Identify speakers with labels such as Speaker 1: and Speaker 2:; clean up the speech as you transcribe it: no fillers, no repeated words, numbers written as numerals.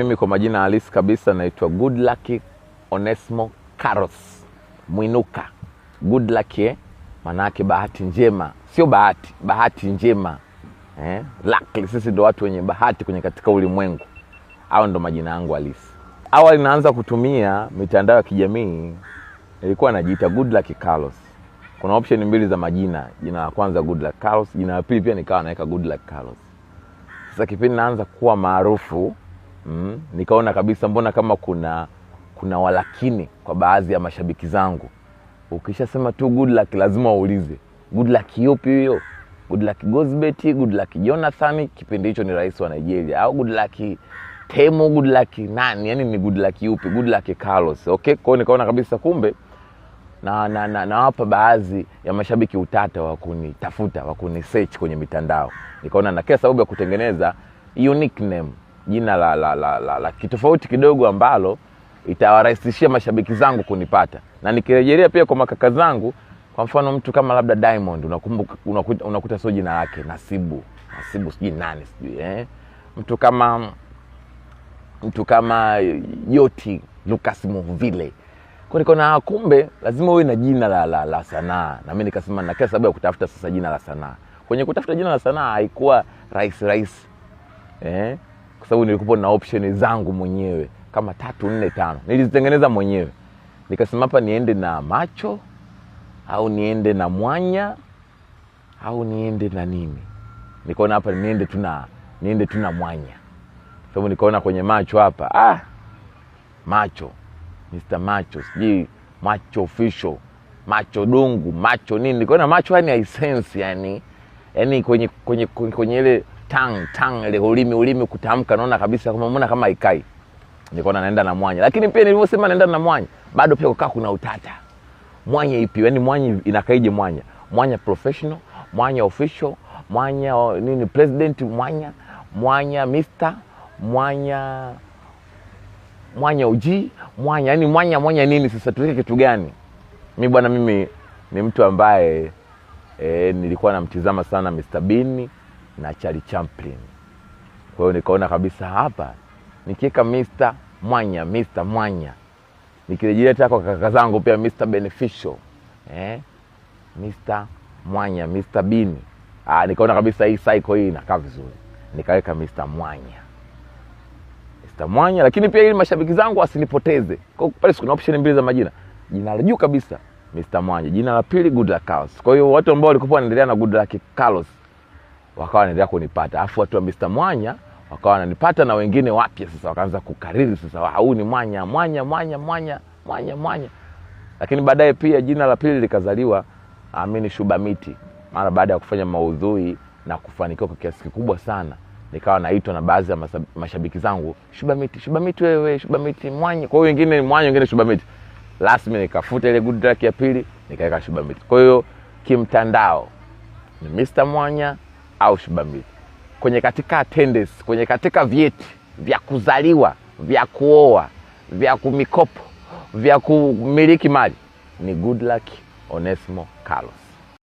Speaker 1: mimi kwa majina halisi kabisa naitwa Goodluck Onesmo Carlos Mwinuka. Goodluck maana yake bahati njema, sio bahati njema. Lucky, sisi ndo watu wenye bahati kwenye katika ulimwengu. Hao ndo majina yangu halisi. Awali naanza kutumia mitandao ya kijamii nilikuwa najiita Goodluck Carlos. Kuna option mbili za majina. Jina la kwanza Goodluck Carlos, jina la pili pia nikawa naweka Goodluck Carlos. Sasa kipindi naanza kuwa maarufu, nikaona kabisa mbona kama kuna walakini kwa baadhi ya mashabiki zangu. Ukishasema tu Goodluck lazima uulize, Goodluck yupi huyo? Goodluck Gozbert, Goodluck Jonathan, kipindi hicho ni rais wa Nigeria, au Goodluck Temo, Goodluck nani? Yaani ni Goodluck yupi? Goodluck Carlos. Okay, kwa hiyo nikaona kabisa kumbe na hapa baadhi ya mashabiki utata wa kunitafuta, wa kunisearch kwenye mitandao. Nikaona na kila sababu ya kutengeneza unique name, jina la kitofauti kidogo ambalo itawarahisishia mashabiki zangu kunipata. Na nikirejelea pia kwa makaka zangu, kwa mfano mtu kama labda Diamond, unakuta sio jina lake Nasibu sijui nani sijui mtu kama Yoti Lucas Muvile. Kwa nikaona kumbe lazima uwe na jina la sanaa. Na mimi nikasema na kila sababu ya kutafuta sasa jina la sanaa. Kwenye kutafuta jina la sanaa haikuwa rahisi. Kwa sababu nilikuwa na option zangu mwenyewe kama 3, 4, 5. Nilizitengeneza mwenyewe. Nikasema hapa niende na Macho au niende na Mwanya au niende na nini. Nikaona hapa niende tu na Mwanya. Sababu nikaona kwenye Macho hapa, Macho, Mr. Macho, sijui Macho official, Macho Dungu, Macho nini. Nikaona Macho yani essence yani kwenye ile tongue ile ulimi kutamka, naona kabisa kama haikai. Nikaona naenda na Mwanya. Lakini pia nilivyosema naenda na Mwanya, bado pia kuna utata. Mwanya ipi? Yaani Mwanya inakaije Mwanya? Mwanya professional, Mwanya official, Mwanya nini president, Mwanya Mr, Mwanya OG, Mwanya, yani Mwanya nini sasa tuweke kitu gani? Mimi ni mtu ambaye nilikuwa namtizama sana Mr Bean na Charlie Chaplin. Kwa hiyo nikaona kabisa hapa nikiweka Mr Mwanya, nikirejelea hata kwa kaka zangu pia Mr Beneficial, Mr Mwanya, Mr Bean, nikaona kabisa hii cycle hii inakaa vizuri. Nikaweka Mr Mwanya, lakini pia ili mashabiki zangu wasinipoteze. Kwa pale kuna option mbili za majina. Jina la juu kabisa Mr Mwanya, jina la pili Goodluck Carlos. Kwa hiyo watu ambao walikuwa wanaendelea na Goodluck Carlos wakawa wanaendelea kunipata. Alafu watu wa Mr Mwanya wakawa wananipata, na wengine wapya sasa wakaanza kukariri sasa, huu ni Mwanya. Lakini baadaye pia jina la pili likazaliwa, Amini Shubamiti. Mara baada ya kufanya maudhui na kufanikiwa kwa kiasi kikubwa sana, nikawa naitwa na baadhi ya mashabiki zangu Shubamiti wewe, Shubamiti Mwanya. Kwa hiyo wengine Mwanya, wengine Shubamiti. Rasmi nikafuta ile Goodluck ya pili, nikaweka Shubamiti. Kwa hiyo kimtandao ni Mr Mwanya au Shubamiti. Kwenye katika attendance, kwenye katika vyeti vya kuzaliwa, vya kuoa, vya kumikopo, vya kumiliki mali ni Goodluck Onesmo Carlos.